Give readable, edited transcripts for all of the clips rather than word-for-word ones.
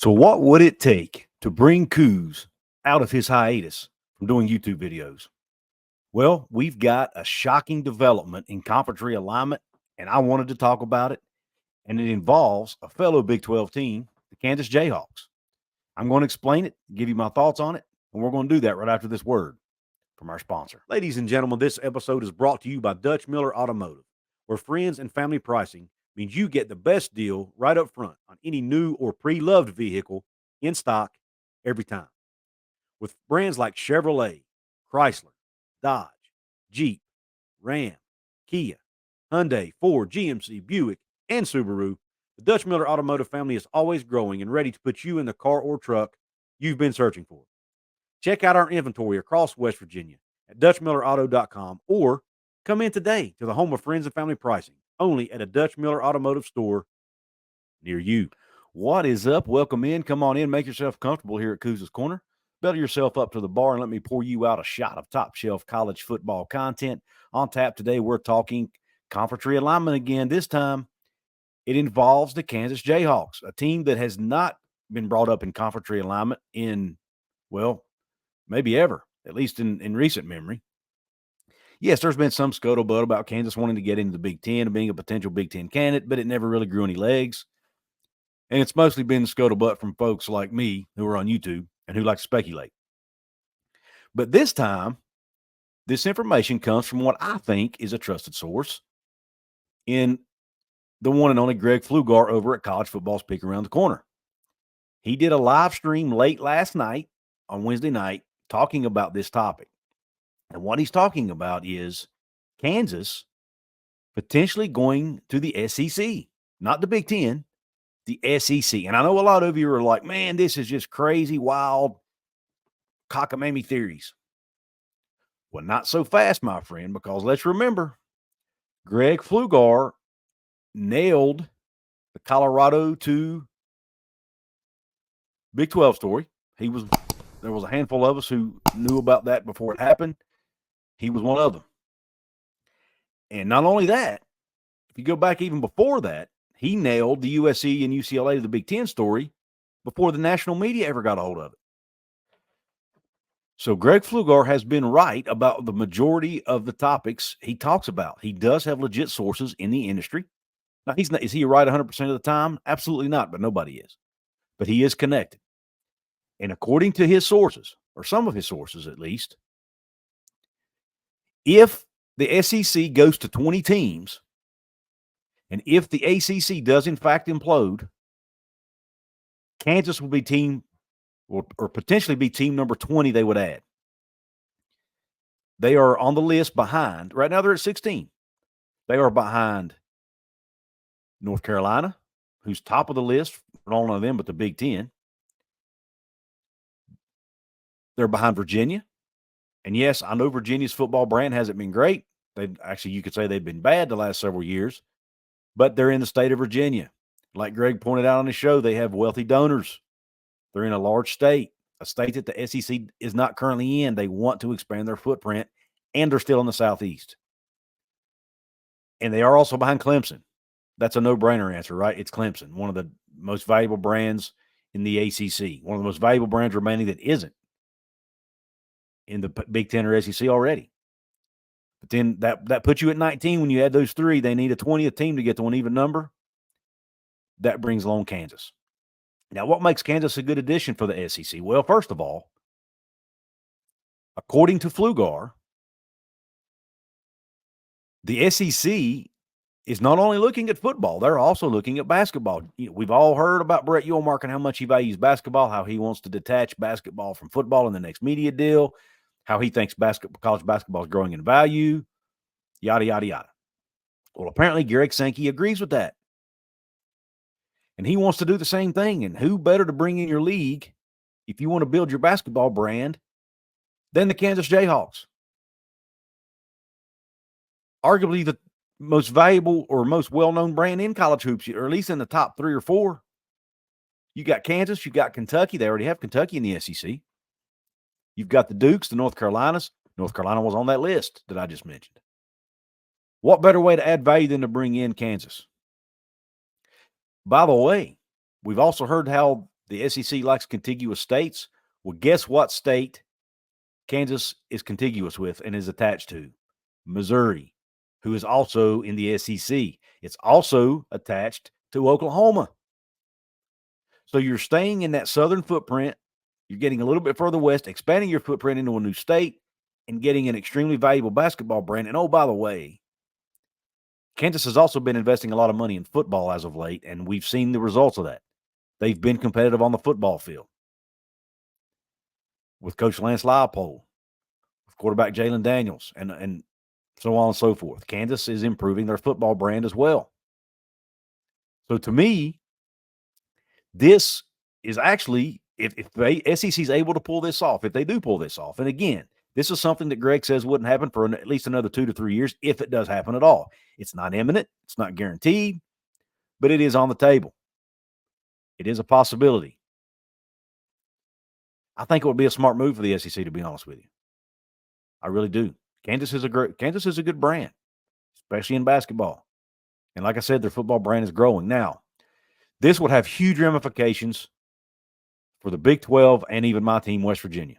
So what would it take to bring Couz out of his hiatus from doing YouTube videos? Well, we've got a shocking development in conference realignment, and I wanted to talk about it. And it involves a fellow Big 12 team, the Kansas Jayhawks. I'm going to explain it, give you my thoughts on it, and we're going to do that right after this word from our sponsor. Ladies and gentlemen, this episode is brought to you by Dutch Miller Automotive, where friends and family pricing means you get the best deal right up front on any new or pre-loved vehicle in stock every time. With brands like Chevrolet, Chrysler, Dodge, Jeep, Ram, Kia, Hyundai, Ford, GMC, Buick, and Subaru, the Dutch Miller Automotive family is always growing and ready to put you in the car or truck you've been searching for. Check out our inventory across West Virginia at DutchMillerAuto.com or come in today to the home of friends and family pricing, only at a Dutch Miller Automotive store near you. What is up? Welcome in. Come on in. Make yourself comfortable here at Couz's Corner. Belly yourself up to the bar and let me pour you out a shot of top-shelf college football content. On tap today, we're talking conference realignment again. This time, it involves the Kansas Jayhawks, a team that has not been brought up in conference realignment in, well, maybe ever, at least in recent memory. Yes, there's been some scuttlebutt about Kansas wanting to get into the Big Ten and being a potential Big Ten candidate, but it never really grew any legs. And it's mostly been scuttlebutt from folks like me who are on YouTube and who like to speculate. But this time, this information comes from what I think is a trusted source in the one and only Greg Flugar over at College Football Speak Around the Corner. He did a live stream late last night on Wednesday night talking about this topic. And what he's talking about is Kansas potentially going to the SEC, not the Big Ten, the SEC. And I know a lot of you are like, man, this is just crazy, wild, cockamamie theories. Well, not so fast, my friend, because let's remember, Greg Flugar nailed the Colorado to Big 12 story. There was a handful of us who knew about that before it happened. He was one of them. And not only that, if you go back even before that, he nailed the USC and UCLA to the Big Ten story before the national media ever got a hold of it. So Greg Flugar has been right about the majority of the topics he talks about. He does have legit sources in the industry. Now, is he right 100% of the time? Absolutely not, but nobody is. But he is connected. And according to his sources, or some of his sources at least, if the SEC goes to 20 teams, and if the ACC does in fact implode, Kansas will be team, or potentially be team number 20 they would add. They are on the list behind, right now they're at 16. They are behind North Carolina, who's top of the list, not only them, but the Big Ten. They're behind Virginia. And yes, I know Virginia's football brand hasn't been great. You could say they've been bad the last several years, but they're in the state of Virginia. Like Greg pointed out on his show, they have wealthy donors. They're in a large state, a state that the SEC is not currently in. They want to expand their footprint, and they're still in the Southeast. And they are also behind Clemson. That's a no-brainer answer, right? It's Clemson, one of the most valuable brands in the ACC, one of the most valuable brands remaining that isn't in the Big Ten or SEC already. But then that puts you at 19. When you add those three, they need a 20th team to get to an even number. That brings along Kansas. Now, what makes Kansas a good addition for the SEC? Well, first of all, according to Flugar, the SEC is not only looking at football, they're also looking at basketball. We've all heard about Brett Yormark and how much he values basketball, how he wants to detach basketball from football in the next media deal, how he thinks college basketball is growing in value, yada, yada, yada. Well, apparently Greg Sankey agrees with that. And he wants to do the same thing. And who better to bring in your league if you want to build your basketball brand than the Kansas Jayhawks? Arguably the most valuable or most well-known brand in college hoops, or at least in the top 3 or 4. You got Kansas, you got Kentucky. They already have Kentucky in the SEC. You've got the Dukes, the North Carolinas. North Carolina was on that list that I just mentioned. What better way to add value than to bring in Kansas? By the way, we've also heard how the SEC likes contiguous states. Well, guess what state Kansas is contiguous with and is attached to? Missouri, who is also in the SEC. It's also attached to Oklahoma. So you're staying in that southern footprint. You're getting a little bit further west, expanding your footprint into a new state, and getting an extremely valuable basketball brand. And oh, by the way, Kansas has also been investing a lot of money in football as of late, and we've seen the results of that. They've been competitive on the football field with Coach Lance Leipold, with quarterback Jalen Daniels, and so on and so forth. Kansas is improving their football brand as well. So to me, this is actually, if the SEC is able to pull this off, if they do pull this off, and again, this is something that Greg says wouldn't happen for at least another 2 to 3 years, if it does happen at all. It's not imminent. It's not guaranteed, but it is on the table. It is a possibility. I think it would be a smart move for the SEC, to be honest with you. I really do. Kansas is a good brand, especially in basketball. And like I said, their football brand is growing. Now, this would have huge ramifications for the Big 12 and even my team, West Virginia.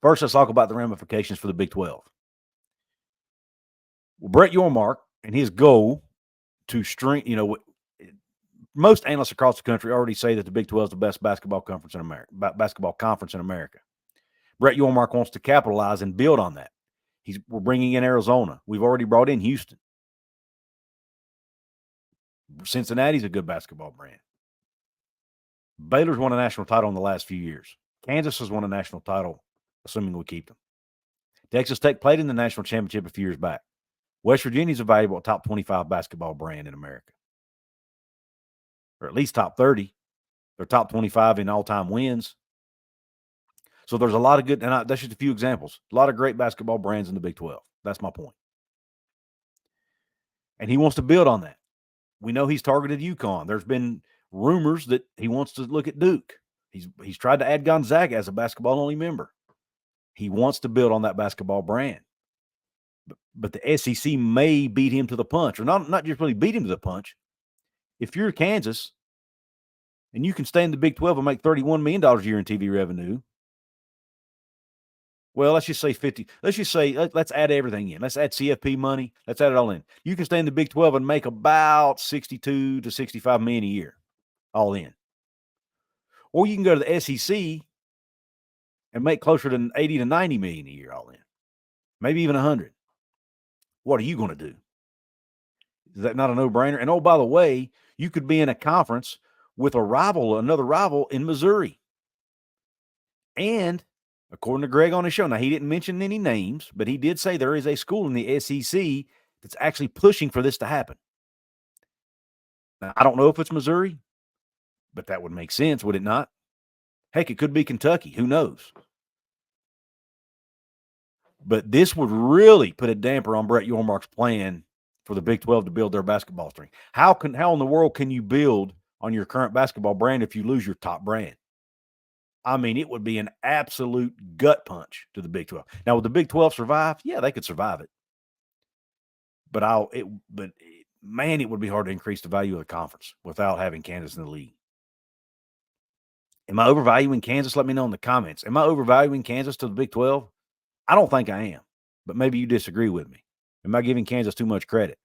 First, let's talk about the ramifications for the Big 12. Well, Brett Yormark and his goal to most analysts across the country already say that the Big 12 is the best basketball conference in America. Brett Yormark wants to capitalize and build on that. We're bringing in Arizona. We've already brought in Houston. Cincinnati's a good basketball brand. Baylor's won a national title in the last few years. Kansas has won a national title, assuming we keep them. Texas Tech played in the national championship a few years back. West Virginia's a valuable top 25 basketball brand in America, or at least top 30. They're top 25 in all-time wins. So there's a lot of good, and that's just a few examples. A lot of great basketball brands in the Big 12. That's my point. And he wants to build on that. We know he's targeted UConn. There's been rumors that he wants to look at Duke. He's tried to add Gonzaga as a basketball-only member. He wants to build on that basketball brand. But the SEC may beat him to the punch, or not just really beat him to the punch. If you're Kansas and you can stay in the Big 12 and make $31 million a year in TV revenue, well, let's just say 50. Let's add everything in. Let's add CFP money. Let's add it all in. You can stay in the Big 12 and make about 62 to 65 million a year, all in. Or you can go to the SEC and make closer to 80 to 90 million a year, all in. Maybe even 100. What are you going to do? Is that not a no-brainer? And oh, by the way, you could be in a conference with another rival in Missouri. And according to Greg on his show, now he didn't mention any names, but he did say there is a school in the SEC that's actually pushing for this to happen. Now, I don't know if it's Missouri, but that would make sense, would it not? Heck, it could be Kentucky. Who knows? But this would really put a damper on Brett Yormark's plan for the Big 12 to build their basketball strength. How in the world can you build on your current basketball brand if you lose your top brand? I mean, it would be an absolute gut punch to the Big 12. Now, would the Big 12 survive? Yeah, they could survive it. But man, it would be hard to increase the value of the conference without having Kansas in the league. Am I overvaluing Kansas? Let me know in the comments. Am I overvaluing Kansas to the Big 12? I don't think I am, but maybe you disagree with me. Am I giving Kansas too much credit?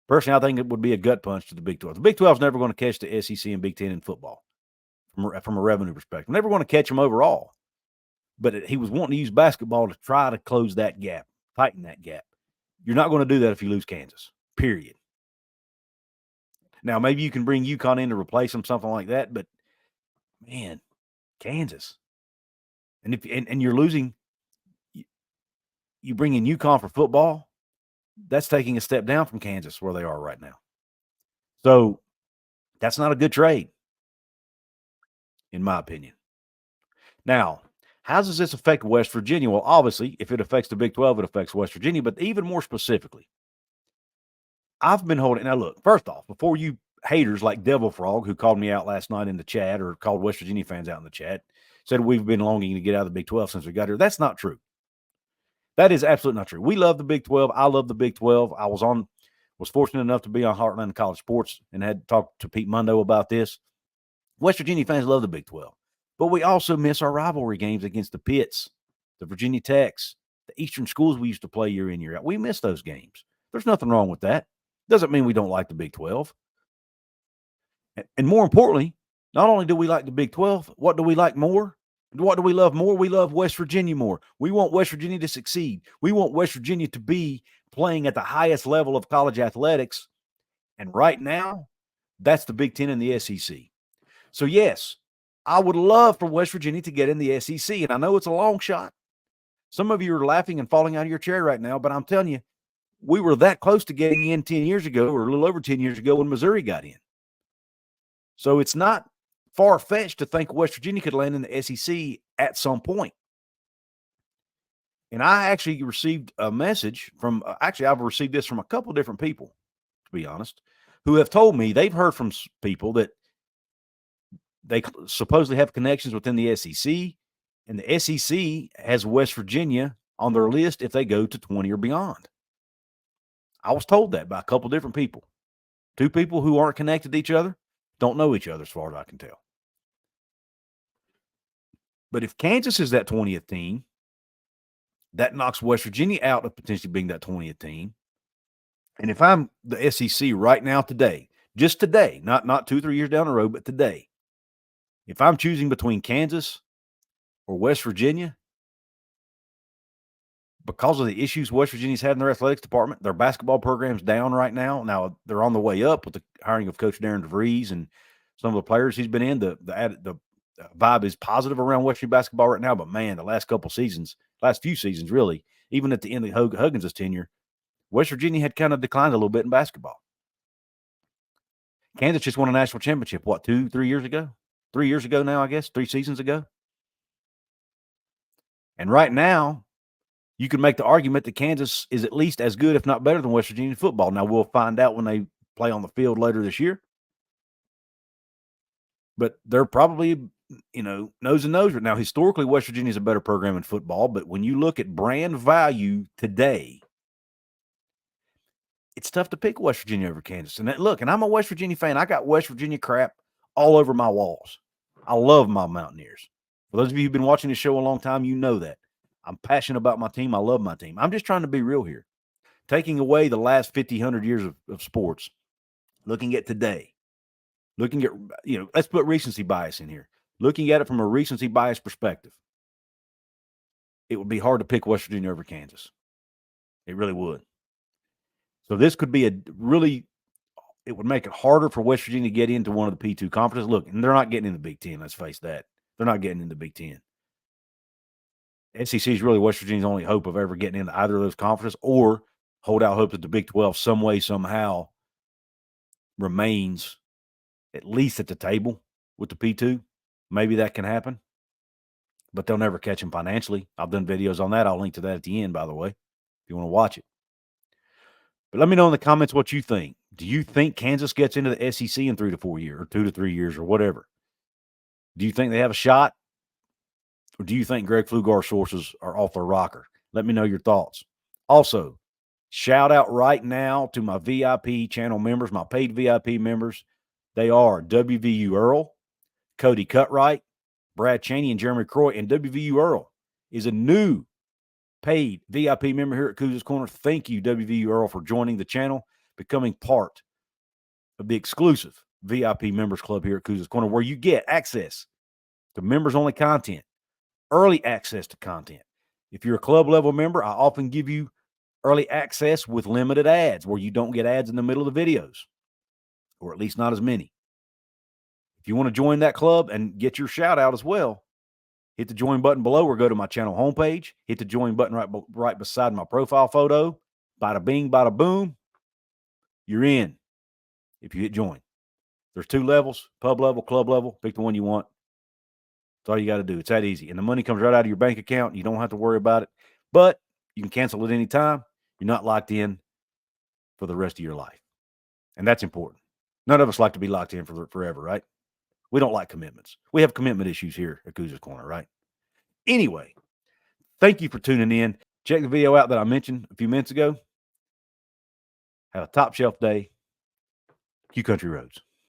Personally, I think it would be a gut punch to the Big 12. The Big 12 is never going to catch the SEC and Big 10 in football from a revenue perspective. Never going to catch them overall. But he was wanting to use basketball to try to close that gap, tighten that gap. You're not going to do that if you lose Kansas, period. Now, maybe you can bring UConn in to replace them, something like that, but, man, Kansas. And you're losing – you bring in UConn for football, that's taking a step down from Kansas where they are right now. So that's not a good trade, in my opinion. Now, how does this affect West Virginia? Well, obviously, if it affects the Big 12, it affects West Virginia. But even more specifically, I've been holding – now, look, first off, before you haters like Devil Frog, who called me out last night in the chat or called West Virginia fans out in the chat, said we've been longing to get out of the Big 12 since we got here. That's not true. That is absolutely not true. We love the Big 12. I love the Big 12. I was fortunate enough to be on Heartland College Sports and had talked to Pete Mundo about this. West Virginia fans love the Big 12, but we also miss our rivalry games against the Pitts, the Virginia Techs, the Eastern schools we used to play year in, year out. We miss those games. There's nothing wrong with that. Doesn't mean we don't like the Big 12. And more importantly, not only do we like the Big 12, what do we like more? What do we love more? We love West Virginia more. We want West Virginia to succeed. We want West Virginia to be playing at the highest level of college athletics. And right now, that's the Big Ten and the SEC. So, yes, I would love for West Virginia to get in the SEC. And I know it's a long shot. Some of you are laughing and falling out of your chair right now, but I'm telling you, we were that close to getting in 10 years ago, or a little over 10 years ago when Missouri got in. So it's not far-fetched to think West Virginia could land in the SEC at some point. And I actually received a message from I've received this from a couple different people, to be honest, who have told me they've heard from people that they supposedly have connections within the SEC, and the SEC has West Virginia on their list if they go to 20 or beyond. I was told that by a couple different people. Two people who aren't connected to each other, don't know each other as far as I can tell. But if Kansas is that 20th team, that knocks West Virginia out of potentially being that 20th team. And if I'm the SEC right now today, just today, not 2-3 years down the road, but today, if I'm choosing between Kansas or West Virginia, because of the issues West Virginia's had in their athletics department, their basketball program's down right now. Now they're on the way up with the hiring of Coach Darren DeVries and some of the players he's been in. The vibe is positive around West Virginia basketball right now. But man, the last few seasons, really, even at the end of Huggins' tenure, West Virginia had kind of declined a little bit in basketball. Kansas just won a national championship, 2-3 years ago? 3 years ago now, I guess, 3 seasons ago. And right now, you can make the argument that Kansas is at least as good, if not better, than West Virginia football. Now, we'll find out when they play on the field later this year. But they're probably, nose and nose right now. Historically, West Virginia is a better program in football. But when you look at brand value today, it's tough to pick West Virginia over Kansas. And and I'm a West Virginia fan. I got West Virginia crap all over my walls. I love my Mountaineers. For those of you who've been watching this show a long time, you know that. I'm passionate about my team. I love my team. I'm just trying to be real here. Taking away the last 50, 100 years of sports, looking at today, looking at, let's put recency bias in here. Looking at it from a recency bias perspective, it would be hard to pick West Virginia over Kansas. It really would. So this could be it would make it harder for West Virginia to get into one of the P2 conferences. Look, and they're not getting in the Big Ten. Let's face that. They're not getting in the Big Ten. SEC is really West Virginia's only hope of ever getting into either of those conferences, or hold out hope that the Big 12 some way, somehow remains at least at the table with the P2. Maybe that can happen, but they'll never catch them financially. I've done videos on that. I'll link to that at the end, by the way, if you want to watch it. But let me know in the comments what you think. Do you think Kansas gets into the SEC in 3 to 4 years, or 2 to 3 years, or whatever? Do you think they have a shot? Or do you think Greg Pflugar's sources are off their rocker? Let me know your thoughts. Also, shout out right now to my VIP channel members, my paid VIP members. They are WVU Earl, Cody Cutright, Brad Cheney, and Jeremy Croy. And WVU Earl is a new paid VIP member here at Couz's Corner. Thank you, WVU Earl, for joining the channel, becoming part of the exclusive VIP members club here at Couz's Corner, where you get access to members-only content, early access to content. If you're a club level member, I often give you early access with limited ads, where you don't get ads in the middle of the videos, or at least not as many. If you want to join that club and get your shout out as well, hit the join button below, or go to my channel homepage, hit the join button right beside my profile photo. Bada bing, bada boom. You're in if you hit join. There's 2 levels, pub level, club level. Pick the one you want. That's all you got to do. It's that easy. And the money comes right out of your bank account. You don't have to worry about it. But you can cancel at any time. You're not locked in for the rest of your life. And that's important. None of us like to be locked in for forever, right? We don't like commitments. We have commitment issues here at Couz's Corner, right? Anyway, thank you for tuning in. Check the video out that I mentioned a few minutes ago. Have a top shelf day. Q Country Roads.